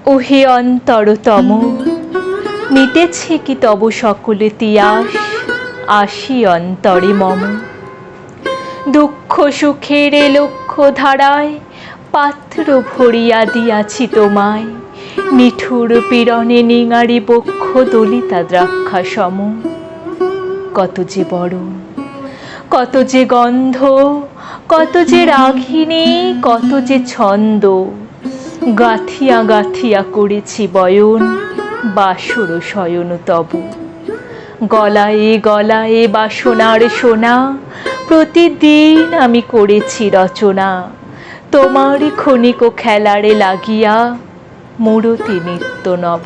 ওহে অন্তরতম, মিটেছে কি তব সকলে তিয়াস? আসি অন্তরে মম, দুঃখ সুখের এ লক্ষ্য ধারায় পাত্র ভরিয়া দিয়াছি তোমায়। নিঠুর পীড়নে নিঙারি বক্ষ দলিতা দ্রাক্ষা সম। কত যে বরণ, কত যে গন্ধ, কত যে রাগিনী, কত যে ছন্দ, গাথিয়া গাথিয়া করেছি বয়ন বাসর শয়ন তব। গলায়ে গলায়ে বাসনার সোনা, প্রতিদিন আমি করেছি রচনা। তোমার ক্ষণিক খেলারে লাগিয়া মূরতি নিত্য নব।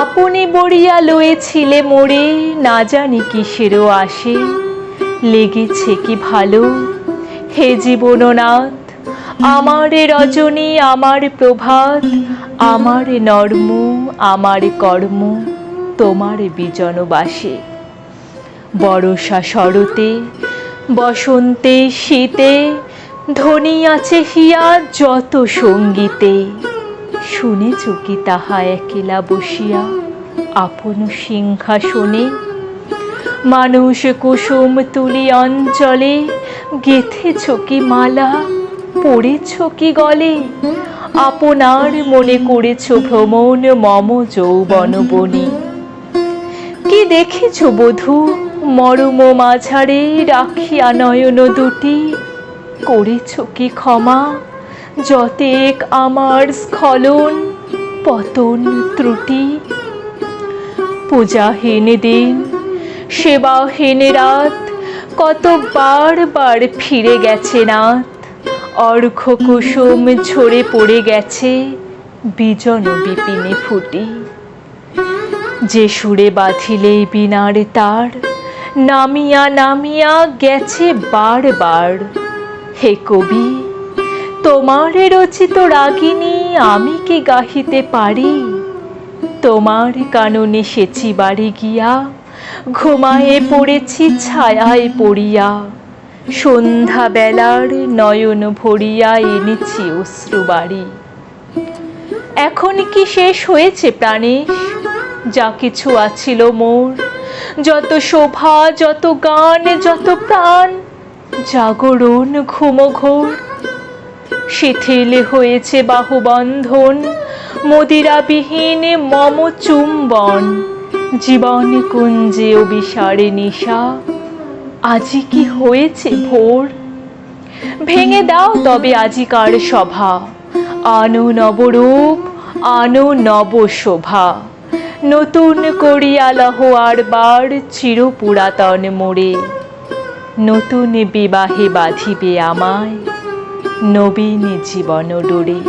আপনি বড়িয়া লয়েছিলে মোরে, না জানি কিসেরও আসে। লেগেছে কি ভালো হে জীবননাথ, আমার রজনী, আমার প্রভাত, আমার নর্ম, আমার কর্ম তোমার বিজনবাসে। বর্ষা শরতে, বসন্তে, শীতে ধ্বনিয়াছে হিয়া যত সঙ্গীতে। শুনেছ কি তাহা একেলা বসিয়া আপন সিংহাসনে? মানুষ কুসুম তুলি অঞ্চলে, গেথেছ কি মালা, পড়েছ কি গলে? আপনার মনে করেছ ভ্রমণ মম যৌবন বনে। কি দেখেছ বধূ মরম মাঝারে রাখিয়া নয়ন দুটি? করেছ কি ক্ষমা যতেক আমার স্খলন পতন ত্রুটি? পূজাহীন দিন, সেবাহীন রাত, কত বার বার ফিরে গেছে নাথ। অর্ঘ্য কুসুম ঝরে পড়ে গেছে বিজন বিপিনে ফুটি। যে সুরে বাঁধিলে বীণার তার, নামিয়া নামিয়া গেছে বার বার। হে কবি, তোমার রচিত রাগিনী আমি কি গাহিতে পারি? তোমার কাননে সেচি বাড়ি গিয়া, ঘুমায়ে পড়েছি ছায়ায় পড়িয়া। সন্ধ্যা বেলার নয়ন ভরিয়া এনেছি অশ্রু বাড়ি। এখন কি শেষ হয়েছে প্রাণেশ যা কিছু আছিল মোর? যত শোভা, যত গান, যত প্রাণ, জাগরণ ঘুমঘোর। শিথিল হয়েছে বাহুবন্ধন, মদিরাবিহীন মম চুম্বন। জীবন কুঞ্জে অভিসারে নিশা, আজি কি হয়েছে ভোর? ভেঙে দাও তবে আজিকার সভা, আনো নবরূপ, আনো নব শোভা। নতুন করিয়া লহ আর বার চির পুরাতন মোরে। নতুন বিবাহে বাঁধিবে আমায় নবীন জীবন ডোরে।